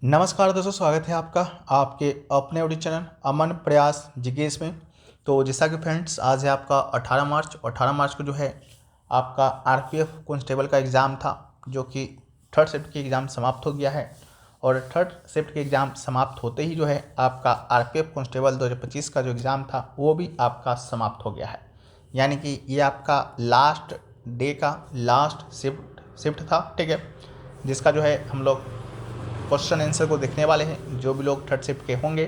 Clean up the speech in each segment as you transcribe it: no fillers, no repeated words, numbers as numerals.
नमस्कार दोस्तों, स्वागत है आपका आपके अपने यूट्यूब चैनल अमन प्रयास जिज्ञेस में। तो जैसा कि फ्रेंड्स, आज है आपका 18 मार्च और 18 मार्च को जो है आपका आरपीएफ कांस्टेबल का एग्ज़ाम था, जो कि थर्ड शिफ्ट की एग्ज़ाम समाप्त हो गया है। और थर्ड शिफ्ट के एग्ज़ाम समाप्त होते ही जो है आपका आरपीएफ कांस्टेबल 2025 का जो एग्ज़ाम था वो भी आपका समाप्त हो गया है। यानी कि ये आपका लास्ट डे का लास्ट शिफ्ट था, ठीक है, जिसका जो है हम लोग क्वेश्चन आंसर को देखने वाले हैं। जो भी लोग थर्ड शिफ्ट के होंगे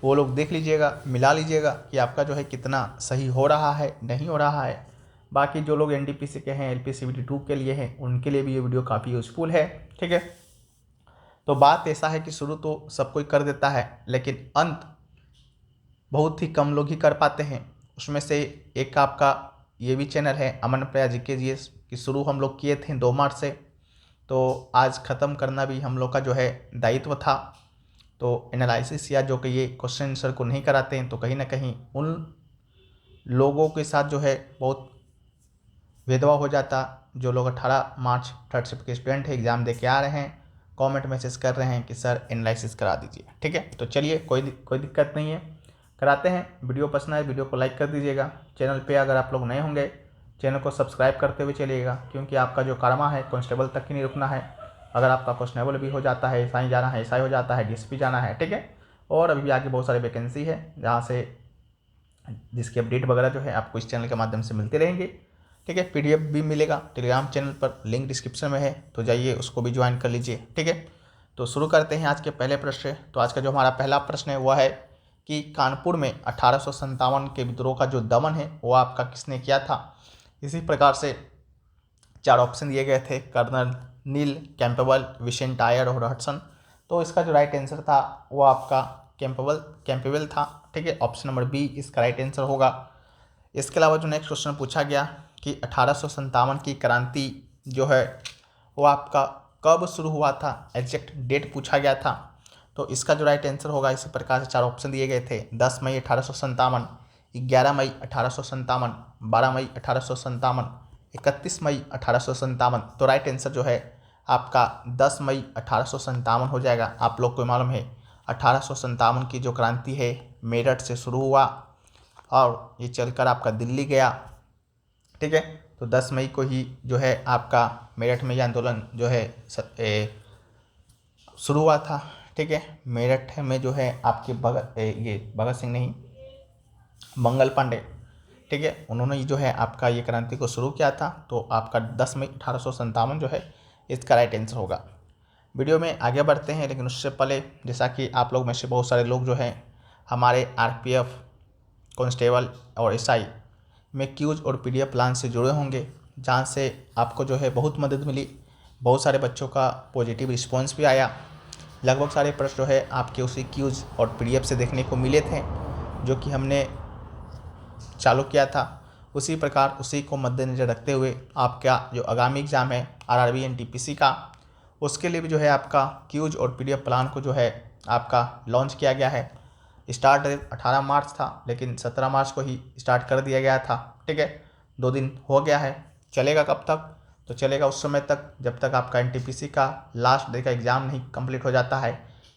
वो लोग देख लीजिएगा, मिला लीजिएगा कि आपका जो है कितना सही हो रहा है, नहीं हो रहा है। बाकी जो लोग एनटीपीसी के हैं, एलपीसीबीटी 2 के लिए हैं, उनके लिए भी ये वीडियो काफ़ी यूज़फुल है, ठीक है। तो बात ऐसा है कि शुरू तो सब कोई कर देता है, लेकिन अंत बहुत ही कम लोग ही कर पाते हैं। उसमें से एक आपका ये भी चैनल है अमन प्रयास जीके जीएस की, शुरू हम लोग किए थे 2 मार्च से, तो आज ख़त्म करना भी हम लोग का जो है दायित्व था। तो एनालिसिस या जो कि ये क्वेश्चन आंसर को नहीं कराते हैं, तो कहीं ना कहीं उन लोगों के साथ जो है बहुत भेदभाव हो जाता। जो लोग 18 मार्च थर्ड शिफ्ट के स्टूडेंट हैं, एग्ज़ाम दे के आ रहे हैं, कमेंट मैसेज कर रहे हैं कि सर एनालिसिस करा दीजिए, ठीक है। तो चलिए, कोई दिक्कत नहीं है, कराते हैं। वीडियो पसंद आए वीडियो को लाइक कर दीजिएगा। चैनल पे अगर आप लोग नए होंगे, चैनल को सब्सक्राइब करते हुए चलिएगा, क्योंकि आपका जो कारमा है कांस्टेबल तक ही नहीं रुकना है। अगर आपका कांस्टेबल भी हो जाता है, एसआई जाना है, एसआई हो जाता है, डीएसपी जाना है, ठीक है। और अभी भी आगे बहुत सारी वैकेंसी है जहाँ से जिसकी अपडेट वगैरह जो है आपको इस चैनल के माध्यम से मिलते रहेंगे, ठीक है। पीडीएफ भी मिलेगा टेलीग्राम चैनल पर, लिंक डिस्क्रिप्शन में है, तो जाइए उसको भी ज्वाइन कर लीजिए, ठीक है। तो शुरू करते हैं आज के पहले प्रश्न से। तो आज का जो हमारा पहला प्रश्न है वह है कि कानपुर में 1857 के विद्रोह का जो दमन है वो आपका किसने किया था। इसी प्रकार से 4 ऑप्शन दिए गए थे, कर्नल नील कैंपेबल, विशेंट आयर और हडसन। तो इसका जो राइट आंसर था वो आपका कैंपेबल था, ठीक है। ऑप्शन नंबर बी इसका राइट आंसर होगा। इसके अलावा जो नेक्स्ट क्वेश्चन पूछा गया कि 1857 की क्रांति जो है वो आपका कब शुरू हुआ था, एग्जैक्ट डेट पूछा गया था। तो इसका जो राइट आंसर होगा, इसी प्रकार से 4 ऑप्शन दिए गए थे, 10 मई 1857, 11 मई 1857, 12 मई 1857, 31 मई 1857। तो राइट आंसर जो है आपका 10 मई 1857 हो जाएगा। आप लोग को मालूम है 1857 की जो क्रांति है मेरठ से शुरू हुआ और ये चलकर आपका दिल्ली गया, ठीक है। तो 10 मई को ही जो है आपका मेरठ में ये आंदोलन जो है शुरू हुआ था, ठीक है। मेरठ में जो है आपके भगत सिंह नहीं, मंगल पांडे, ठीक है, उन्होंने जो है आपका ये क्रांति को शुरू किया था। तो आपका 10 मई 1857 जो है इसका राइट आंसर होगा। वीडियो में आगे बढ़ते हैं, लेकिन उससे पहले जैसा कि आप लोग में से बहुत सारे लोग जो हैं हमारे आरपीएफ कांस्टेबल और एसआई में क्यूज और पीडीएफ प्लान से जुड़े होंगे, जहाँ से आपको जो है बहुत मदद मिली। बहुत सारे बच्चों का पॉजिटिव रिस्पॉन्स भी आया। लगभग सारे प्रश्न जो है आपके उसी क्यूज और पीडीएफ से देखने को मिले थे जो कि हमने चालू किया था। उसी प्रकार उसी को मद्देनज़र रखते हुए आपका जो आगामी एग्ज़ाम है आरआरबी एनटीपीसी का, उसके लिए भी जो है आपका क्यूज और पीडीएफ प्लान को जो है आपका लॉन्च किया गया है। स्टार्ट डेट 18 मार्च था, लेकिन 17 मार्च को ही स्टार्ट कर दिया गया था, ठीक है। 2 दिन हो गया है। चलेगा कब तक? तो चलेगा उस समय तक जब तक आपका एनटीपीसी का लास्ट डे का एग्ज़ाम नहीं कंप्लीट हो जाता है।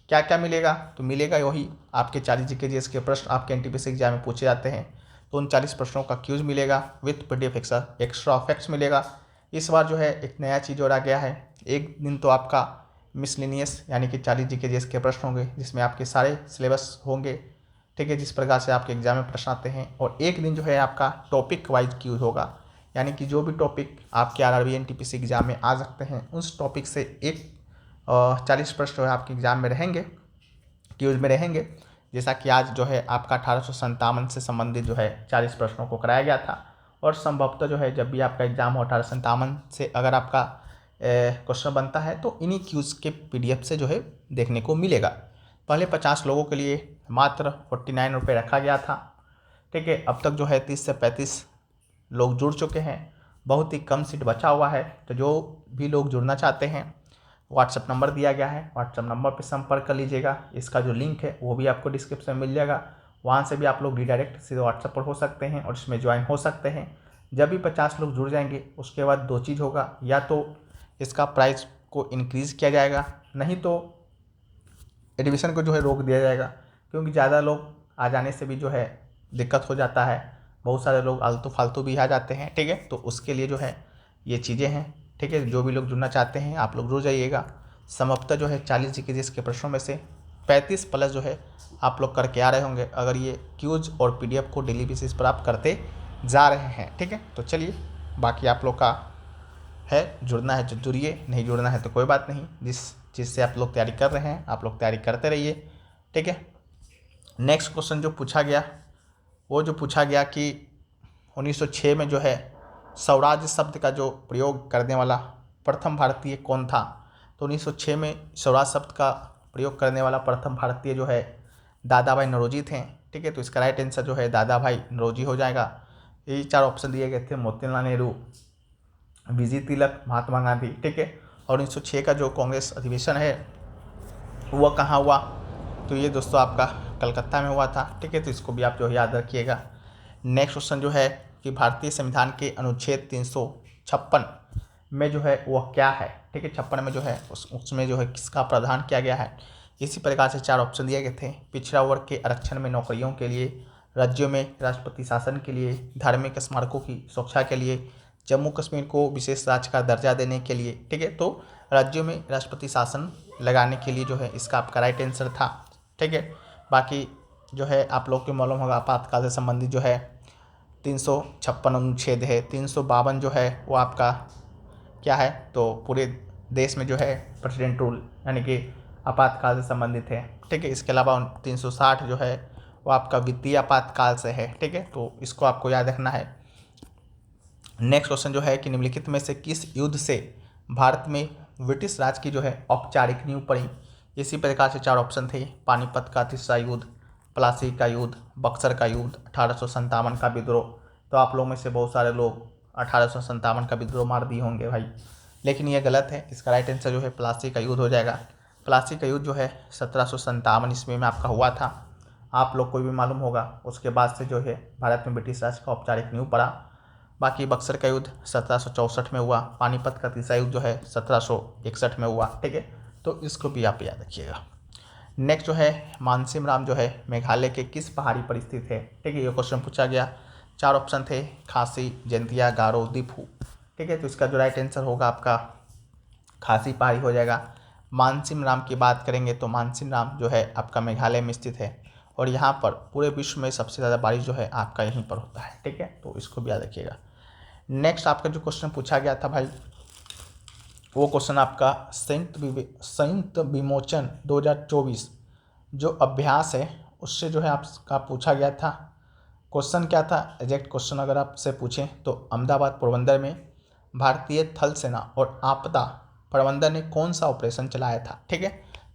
क्या क्या मिलेगा? तो मिलेगा वही आपके 40 जीके जीएस के प्रश्न आपके एनटीपीसी एग्जाम में पूछे जाते हैं। तो उन 40 प्रश्नों का क्यूज मिलेगा विथ पीडीएफ एक्स्ट्रा फैक्ट्स मिलेगा। इस बार जो है एक नया चीज़ और आ गया है। एक दिन तो आपका मिसलिनियस यानी कि 40 जीके जीएस के प्रश्न होंगे, जिसमें आपके सारे सिलेबस होंगे, ठीक है, जिस प्रकार से आपके एग्जाम में प्रश्न आते हैं। और एक दिन जो है आपका टॉपिक वाइज क्यूज होगा, यानी कि जो भी टॉपिक आपके आरआरबी एनटीपीसी एग्जाम में आ सकते हैं उस टॉपिक से 40 प्रश्न जो है आपके एग्जाम में रहेंगे, क्यूज में रहेंगे। जैसा कि आज जो है आपका 1857 से संबंधित जो है 40 प्रश्नों को कराया गया था। और संभवतः जो है जब भी आपका एग्जाम हो 1857 से अगर आपका क्वेश्चन बनता है तो इन्हीं क्यूज के पीडीएफ से जो है देखने को मिलेगा। पहले 50 लोगों के लिए मात्र 49 रुपये रखा गया था, ठीक है। अब तक जो है 30 से 35 लोग जुड़ चुके हैं, बहुत ही कम सीट बचा हुआ है। तो जो भी लोग जुड़ना चाहते हैं व्हाट्सएप नंबर दिया गया है, व्हाट्सएप नंबर पर संपर्क कर लीजिएगा। इसका जो लिंक है वो भी आपको डिस्क्रिप्शन में मिल जाएगा, वहाँ से भी आप लोग डायरेक्ट सीधे व्हाट्सएप पर हो सकते हैं और इसमें ज्वाइन हो सकते हैं। जब भी 50 लोग जुड़ जाएंगे उसके बाद 2 चीज़ होगा, या तो इसका प्राइस को इंक्रीज़ किया जाएगा, नहीं तो एडमिशन को जो है रोक दिया जाएगा, क्योंकि ज़्यादा लोग आ जाने से भी जो है दिक्कत हो जाता है, बहुत सारे लोग आलतू फालतू भी आ जाते हैं। ठीक है, तो उसके लिए जो है ये चीज़ें हैं। ठीक है, जो भी लोग जुड़ना चाहते हैं आप लोग जुड़ जाइएगा। संभवतः जो है 40 जीके के प्रश्नों में से 35 प्लस जो है आप लोग करके आ रहे होंगे, अगर ये क्यूज और PDF को डेली बेसिस पर आप करते जा रहे हैं। ठीक है, तो चलिए बाकी आप लोग का है, जुड़ना है तो जुड़िए, नहीं जुड़ना है तो कोई बात नहीं। जिस चीज़ से आप लोग तैयारी कर रहे हैं आप लोग तैयारी करते रहिए। ठीक है, नेक्स्ट क्वेश्चन जो पूछा गया वो जो पूछा गया कि 1906 में जो है स्वराज शब्द का जो प्रयोग करने वाला प्रथम भारतीय कौन था। तो 1906 में स्वराज शब्द का प्रयोग करने वाला प्रथम भारतीय जो है दादा भाई नौरोजी थे। ठीक है, तो इसका राइट आंसर जो है दादा भाई नौरोजी हो जाएगा। यही 4 ऑप्शन दिए गए थे, मोतीलाल नेहरू, वीजी तिलक, महात्मा गांधी। ठीक है, और 1906 का जो कांग्रेस अधिवेशन है वह कहाँ हुआ, तो ये दोस्तों आपका कलकत्ता में हुआ था। ठीक है, तो इसको भी आप जो है याद रखिएगा। नेक्स्ट क्वेश्चन जो है कि भारतीय संविधान के अनुच्छेद 356 में जो है वह क्या है। ठीक है, 56 में जो है उसमें जो है किसका प्रावधान किया गया है। इसी प्रकार से 4 ऑप्शन दिए गए थे, पिछड़ा वर्ग के आरक्षण में नौकरियों के लिए, राज्यों में राष्ट्रपति शासन के लिए, धार्मिक स्मारकों की सुरक्षा के लिए, जम्मू कश्मीर को विशेष राज्य का दर्जा देने के लिए। ठीक है, तो राज्यों में राष्ट्रपति शासन लगाने के लिए जो है इसका आपका राइट आंसर था। ठीक है, बाकी जो है आप लोग को मालूम होगा आपातकाल से संबंधित जो है 356 अनुच्छेद है, 352 जो है वो आपका क्या है, तो पूरे देश में जो है प्रेसिडेंट रूल यानी कि आपातकाल से संबंधित है। ठीक है, इसके अलावा 360 जो है वो आपका वित्तीय आपातकाल से है। ठीक है, तो इसको आपको याद रखना है। नेक्स्ट क्वेश्चन जो है कि निम्नलिखित में से किस युद्ध से भारत में ब्रिटिश राज की जो है औपचारिक नींव पड़ी। इसी प्रकार से 4 ऑप्शन थे, पानीपत का तीसरा युद्ध, प्लासी का युद्ध, बक्सर का युद्ध, 1857 का विद्रोह। तो आप लोगों में से बहुत सारे लोग 1857 का विद्रोह मार दिए होंगे भाई, लेकिन ये गलत है। इसका राइट आंसर जो है प्लासी का युद्ध हो जाएगा। प्लासी का युद्ध जो है 1757 ईस्वी में आपका हुआ था, आप लोग को भी मालूम होगा। उसके बाद से जो है भारत में ब्रिटिश राज का औपचारिक नींव पड़ा। बाकी बक्सर का युद्ध 1764 में हुआ, पानीपत का तीसरा युद्ध जो है 1761 में हुआ। ठीक है, तो इसको भी आप याद रखिएगा। नेक्स्ट जो है मानसिम राम जो है मेघालय के किस पहाड़ी पर स्थित है। ठीक है, ये क्वेश्चन पूछा गया। 4 ऑप्शन थे, खासी, जयंतिया, गारो, दीफू। ठीक है, तो इसका जो राइट आंसर होगा आपका खासी पहाड़ी हो जाएगा। मानसिम राम की बात करेंगे तो मानसिम राम जो है आपका मेघालय में स्थित है, और यहाँ पर पूरे विश्व में सबसे ज़्यादा बारिश जो है आपका यहीं पर होता है। ठीक है, तो इसको भी याद रखिएगा। नेक्स्ट आपका जो क्वेश्चन पूछा गया था भाई वो क्वेश्चन आपका संयुक्त विमोचन 2024 जो अभ्यास है उससे जो है आपका पूछा गया था। क्वेश्चन क्या था, एग्जैक्ट क्वेश्चन अगर आपसे पूछें तो अहमदाबाद पोरबंदर में भारतीय थल सेना और आपदा प्रबंधन ने कौन सा ऑपरेशन चलाया था। ठीक है,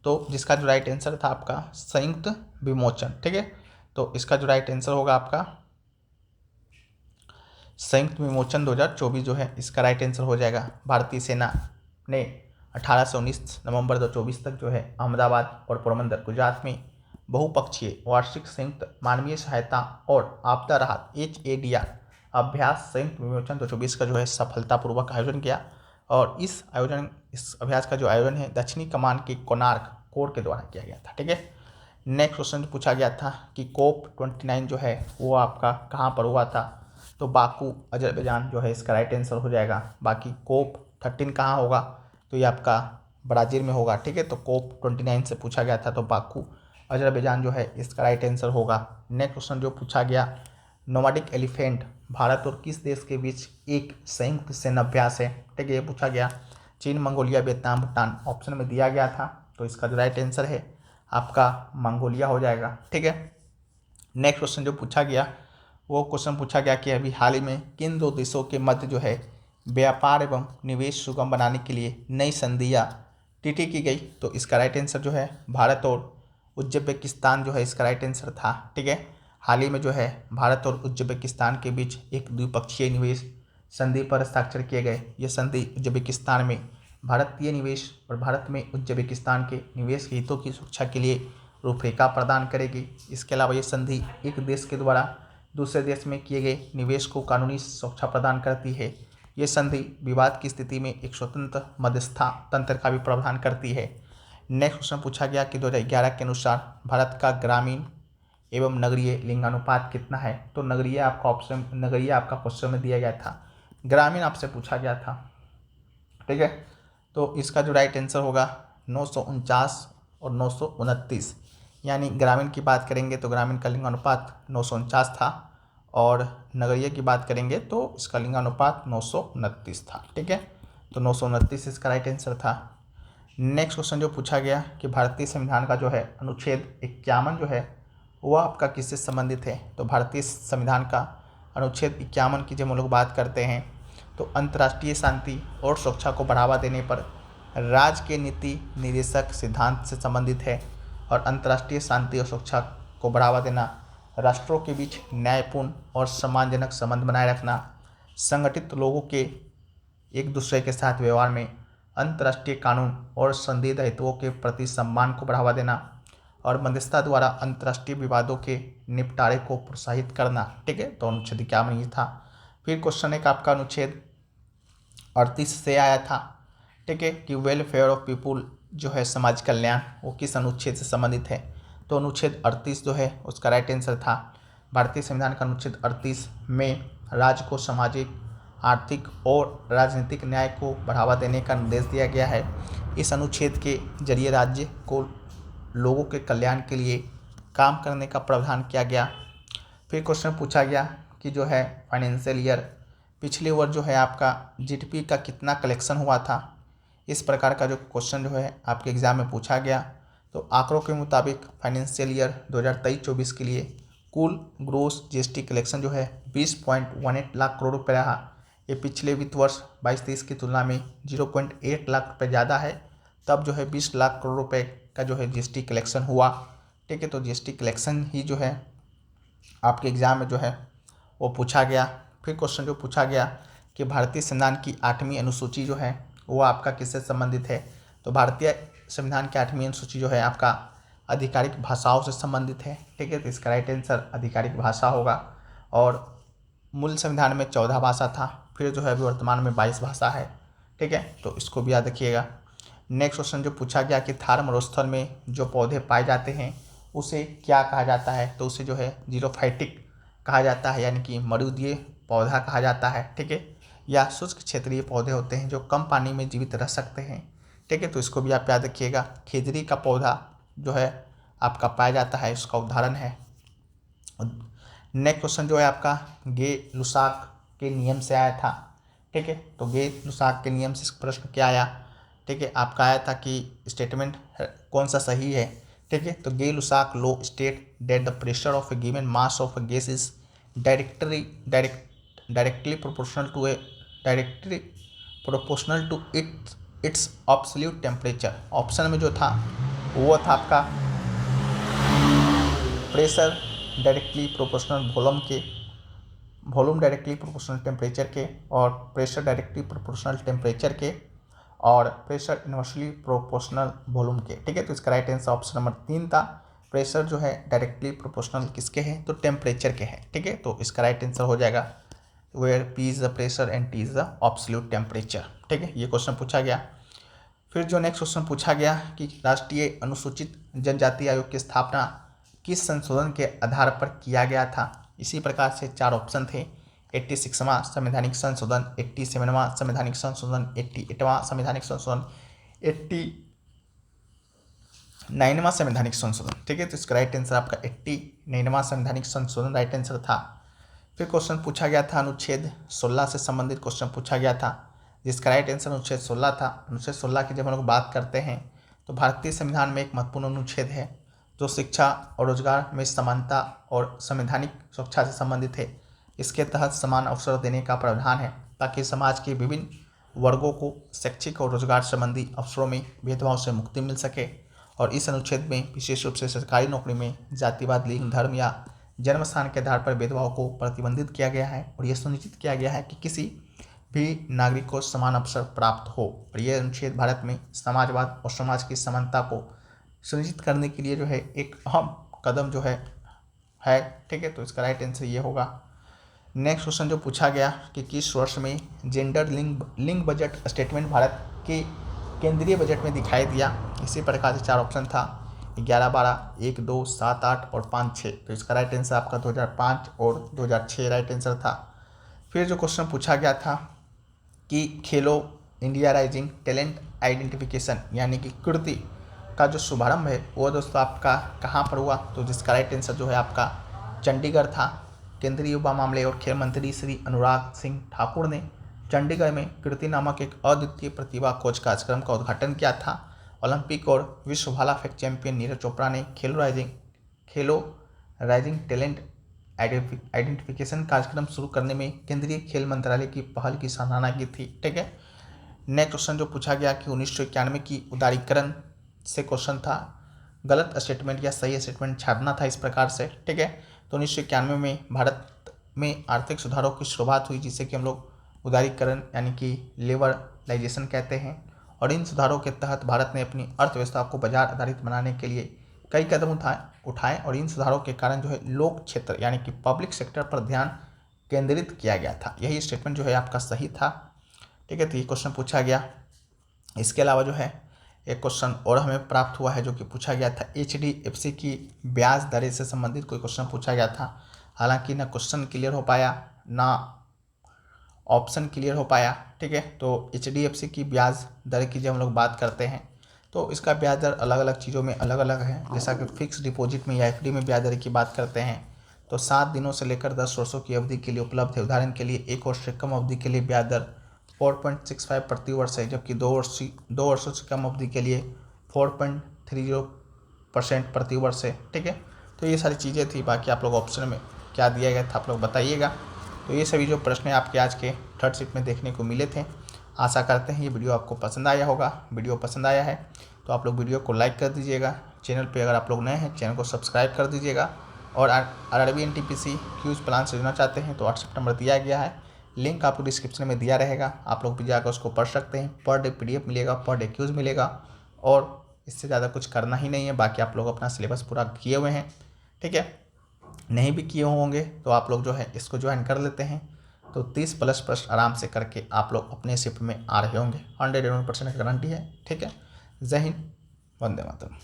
तो जिसका जो राइट आंसर था आपका संयुक्त विमोचन। ठीक है, तो इसका जो राइट आंसर होगा आपका संयुक्त विमोचन 2024 जो है इसका राइट आंसर हो जाएगा। भारतीय सेना ने 18 से 19 नवंबर 2024 तक जो है अहमदाबाद और पोरबंदर गुजरात में बहुपक्षीय वार्षिक संयुक्त मानवीय सहायता और आपदा राहत HADR अभ्यास संयुक्त विमोचन 2024 का जो है सफलतापूर्वक आयोजन किया। और इस अभ्यास का जो आयोजन है दक्षिणी कमान के कोणार्क कोर के द्वारा किया गया था। ठीक है, नेक्स्ट क्वेश्चन पूछा गया था कि COP29 जो है वो आपका कहाँ पर हुआ था। तो बाकू अजरबैजान जो है इसका राइट आंसर हो जाएगा। बाकी COP13 कहाँ होगा, तो ये आपका ब्राज़ील में होगा। ठीक है, तो COP29 से पूछा गया था, तो बाकू अजरबैजान जो है इसका राइट आंसर होगा। नेक्स्ट क्वेश्चन जो पूछा गया, नोमैडिक एलिफेंट भारत और किस देश के बीच एक संयुक्त सेनाभ्यास है। ठीक है, ये पूछा गया। चीन, मंगोलिया, वियतनाम, भूटान ऑप्शन में दिया गया था, तो इसका जो राइट आंसर है आपका मंगोलिया हो जाएगा। ठीक है, नेक्स्ट क्वेश्चन जो पूछा गया वो क्वेश्चन पूछा गया कि अभी हाल ही में किन 2 देशों के मध्य जो है व्यापार एवं निवेश सुगम बनाने के लिए नई संधि या TT की गई। तो इसका राइट आंसर जो है भारत और उज्बेकिस्तान जो है इसका राइट आंसर था। ठीक है, हाल ही में जो है भारत और उज्बेकिस्तान के बीच एक द्विपक्षीय निवेश संधि पर हस्ताक्षर किए गए। ये संधि उज्बेकिस्तान में भारतीय निवेश और भारत में उज्बेकिस्तान के निवेश के हितों की सुरक्षा के लिए रूपरेखा प्रदान करेगी। इसके अलावा ये संधि एक देश के द्वारा दूसरे देश में किए गए निवेश को कानूनी सुरक्षा प्रदान करती है। ये संधि विवाद की स्थिति में एक स्वतंत्र मध्यस्थता तंत्र का भी प्रावधान करती है। नेक्स्ट क्वेश्चन पूछा गया कि 2011 के अनुसार भारत का ग्रामीण एवं नगरीय लिंगानुपात कितना है। तो नगरीय आपका क्वेश्चन में दिया गया था, ग्रामीण आपसे पूछा गया था। ठीक है, तो इसका जो राइट आंसर होगा 949 और 929, यानी ग्रामीण की बात करेंगे तो ग्रामीण का लिंगानुपात 949 था और नगरीय की बात करेंगे तो इसका लिंगानुपात 929 था। ठीक है, तो 929 इसका राइट आंसर था। नेक्स्ट क्वेश्चन जो पूछा गया कि भारतीय संविधान का जो है अनुच्छेद 51 जो है वह आपका किससे संबंधित है। तो भारतीय संविधान का अनुच्छेद 51 की जब हम लोग बात करते हैं तो अंतर्राष्ट्रीय शांति और सुरक्षा को बढ़ावा देने पर राज्य के नीति निर्देशक सिद्धांत से संबंधित है और अंतर्राष्ट्रीय शांति और सुरक्षा को बढ़ावा देना, राष्ट्रों के बीच न्यायपूर्ण और सम्मानजनक संबंध बनाए रखना, संगठित लोगों के एक दूसरे के साथ व्यवहार में अंतर्राष्ट्रीय कानून और संधि दायित्वों के प्रति सम्मान को बढ़ावा देना और मध्यस्थता द्वारा अंतर्राष्ट्रीय विवादों के निपटारे को प्रोत्साहित करना। ठीक है, तो अनुच्छेद 51 ये था। फिर क्वेश्चन एक आपका अनुच्छेद 38 से आया था। ठीक है, कि वेलफेयर ऑफ पीपुल जो है समाज कल्याण, वो किस अनुच्छेद से संबंधित है। तो अनुच्छेद 38 जो है उसका राइट आंसर था भारतीय संविधान का अनुच्छेद 38 में राज्य को सामाजिक, आर्थिक और राजनीतिक न्याय को बढ़ावा देने का निर्देश दिया गया है। इस अनुच्छेद के जरिए राज्य को लोगों के कल्याण के लिए काम करने का प्रावधान किया गया। फिर क्वेश्चन पूछा गया कि जो है फाइनेंशियल ईयर पिछले वर्ष जो है आपका जीडीपी का कितना कलेक्शन हुआ था। इस प्रकार का जो क्वेश्चन जो है आपके एग्जाम में पूछा गया। तो आंकड़ों के मुताबिक फाइनेंशियल ईयर 2023-24 के लिए कुल ग्रोस जीएसटी कलेक्शन जो है 20.18 लाख करोड़ रुपये रहा। ये पिछले वित्त वर्ष 22-23 की तुलना में 0.8 लाख रुपये ज़्यादा है। तब जो है 20 लाख करोड़ रुपये का जो है जीएसटी कलेक्शन हुआ। ठीक है, तो जीएसटी कलेक्शन ही जो है आपके एग्जाम में जो है वो पूछा गया। फिर क्वेश्चन जो पूछा गया कि भारतीय संविधान की 8वीं अनुसूची जो है वो आपका किससे संबंधित है। तो भारतीय संविधान की 8वीं अनुसूची जो है आपका आधिकारिक भाषाओं से संबंधित है। ठीक है, तो इसका राइट आंसर आधिकारिक भाषा होगा और मूल संविधान में 14 भाषा था, फिर जो है अभी वर्तमान में 22 भाषा है। ठीक है, तो इसको भी याद रखिएगा। नेक्स्ट क्वेश्चन जो पूछा गया कि थार मरुस्थल में जो पौधे पाए जाते हैं उसे क्या कहा जाता है। तो उसे जो है जीरोफाइटिक कहा जाता है, यानी कि मरुदीय पौधा कहा जाता है। ठीक है, या शुष्क क्षेत्रीय पौधे होते हैं जो कम पानी में जीवित रह सकते हैं। ठीक है, तो इसको भी आप याद रखिएगा। खेजड़ी का पौधा जो है आपका पाया जाता है, उसका उदाहरण है। नेक्स्ट क्वेश्चन जो है आपका गे लुसाक के नियम से आया था। ठीक है, तो गे लुसाक के नियम से प्रश्न क्या आया। ठीक है, आपका आया था कि स्टेटमेंट कौन सा सही है। ठीक है, तो Gay Lussac law state that the pressure of a given mass of a gas is directly proportional to its absolute temperature. Option में जो था वो था आपका pressure directly proportional volume directly proportional temperature के, और प्रेशर डायरेक्टली प्रोपोर्शनल टेम्परेचर के, और प्रेशर इन्वर्सली प्रोपोर्शनल वॉल्यूम के। ठीक है, तो इसका राइट आंसर ऑप्शन नंबर 3 था। प्रेशर जो है डायरेक्टली प्रोपोर्शनल किसके हैं, तो टेम्परेचर के हैं। ठीक है, तो इसका राइट आंसर हो जाएगा where P is the pressure and T is the absolute temperature. ठीक है, ये क्वेश्चन पूछा गया। फिर जो नेक्स्ट क्वेश्चन पूछा गया कि राष्ट्रीय अनुसूचित जनजाति आयोग की स्थापना किस संशोधन के आधार पर किया गया था। इसी प्रकार से 4 ऑप्शन थे। 86वां संवैधानिक संशोधन, 87वां संवैधानिक संशोधन, 88वां संवैधानिक संशोधन, 89वां संवैधानिक संशोधन। ठीक है, तो इसका राइट आंसर आपका 89वां संवैधानिक संशोधन राइट आंसर था। फिर क्वेश्चन पूछा गया था अनुच्छेद 16 से संबंधित क्वेश्चन पूछा गया था, जिसका राइट आंसर अनुच्छेद 16 था। अनुच्छेद 16 की जब हम लोग बात करते हैं तो भारतीय संविधान में एक महत्वपूर्ण अनुच्छेद है जो शिक्षा और रोजगार में समानता और संवैधानिक सुरक्षा से संबंधित है। इसके तहत समान अवसर देने का प्रावधान है ताकि समाज के विभिन्न वर्गों को शैक्षिक और रोजगार संबंधी अवसरों में भेदभाव से मुक्ति मिल सके। और इस अनुच्छेद में विशेष रूप से सरकारी नौकरी में जातिवाद, लिंग, धर्म या जन्म स्थान के आधार पर भेदभाव को प्रतिबंधित किया गया है और यह सुनिश्चित किया गया है कि किसी भी नागरिक को समान अवसर प्राप्त हो। और यह अनुच्छेद भारत में समाजवाद और समाज की समानता को सुनिश्चित करने के लिए जो है एक अहम कदम जो है। ठीक है, तो इसका राइट आंसर ये होगा। नेक्स्ट क्वेश्चन जो पूछा गया कि किस वर्ष में जेंडर लिंग बजट स्टेटमेंट भारत के केंद्रीय बजट में दिखाई दिया। इसी प्रकार से 4 ऑप्शन था 11, 12, 1, 2, 7, 8 और 5, 6। तो इसका राइट आंसर आपका 2005 और 2006 राइट आंसर था। फिर जो क्वेश्चन पूछा गया था कि खेलो इंडिया राइजिंग टैलेंट आइडेंटिफिकेशन यानी कि कृति का जो शुभारंभ है वो दोस्तों आपका कहाँ पर हुआ, तो जिसका राइट आंसर जो है आपका चंडीगढ़ था। केंद्रीय युवा मामले और खेल मंत्री श्री अनुराग सिंह ठाकुर ने चंडीगढ़ में कृति नामक एक अद्वितीय प्रतिभा खोज कार्यक्रम का उद्घाटन किया था। ओलंपिक और विश्व भाला फेंक चैंपियन नीरज चोपड़ा ने खेलो राइजिंग टैलेंट आइडेंटिफिकेशन कार्यक्रम शुरू करने में केंद्रीय खेल मंत्रालय की पहल की सराहना की थी। ठीक है। नेक्स्ट क्वेश्चन जो पूछा गया कि 1991 की उदारीकरण से क्वेश्चन था, गलत स्टेटमेंट या सही स्टेटमेंट छापना था इस प्रकार से। ठीक है। तो 1991 में भारत में आर्थिक सुधारों की शुरुआत हुई, जिसे कि हम लोग उदारीकरण यानी कि लिबरलाइजेशन कहते हैं। और इन सुधारों के तहत भारत ने अपनी अर्थव्यवस्था को बाजार आधारित बनाने के लिए कई कदम उठाए और इन सुधारों के कारण जो है लोक क्षेत्र यानी कि पब्लिक सेक्टर पर ध्यान केंद्रित किया गया था। यही स्टेटमेंट जो है आपका सही था। ठीक है। तो ये क्वेश्चन पूछा गया। इसके अलावा जो है एक क्वेश्चन और हमें प्राप्त हुआ है जो कि पूछा गया था HDFC की ब्याज दरें से संबंधित कोई क्वेश्चन पूछा गया था। हालांकि ना क्वेश्चन क्लियर हो पाया ना ऑप्शन क्लियर हो पाया। ठीक है। तो HDFC की ब्याज दर की जब हम लोग बात करते हैं तो इसका ब्याज दर अलग अलग चीज़ों में अलग अलग है। जैसा कि फिक्स डिपॉजिट में या FD में ब्याज दर की बात करते हैं तो 7 दिनों से लेकर 10 वर्षों की अवधि के लिए उपलब्ध है। उदाहरण के लिए 1 वर्ष से कम अवधि के लिए ब्याज दर 4.65 प्रति वर्ष है, जबकि 2 वर्षों से कम अवधि के लिए 4.30% प्रति वर्ष है। ठीक है। तो ये सारी चीज़ें थी। बाकी आप लोग ऑप्शन में क्या दिया गया था आप लोग बताइएगा। तो ये सभी जो प्रश्न आपके आज के थर्ड शिफ्ट में देखने को मिले थे। आशा करते हैं ये वीडियो आपको पसंद आया होगा। वीडियो पसंद आया है तो आप लोग वीडियो को लाइक कर दीजिएगा। चैनल पे अगर आप लोग नए हैं चैनल को सब्सक्राइब कर दीजिएगा। और RRB NTPC क्यूज प्लान से जुड़ना चाहते हैं तो व्हाट्सएप नंबर दिया गया है, लिंक आपको डिस्क्रिप्शन में दिया रहेगा। आप लोग भी जाकर उसको पढ़ सकते हैं। पर डे PDF मिलेगा, पर डे क्यूज मिलेगा और इससे ज़्यादा कुछ करना ही नहीं है। बाकी आप लोग अपना सिलेबस पूरा किए हुए हैं। ठीक है। नहीं भी किए होंगे तो आप लोग जो है इसको ज्वाइन कर लेते हैं तो 30+ प्रश्न आराम से करके आप लोग अपने शिफ्ट में आ रहे होंगे। 101% गारंटी है। ठीक है। जय हिंद, वंदे मातरम।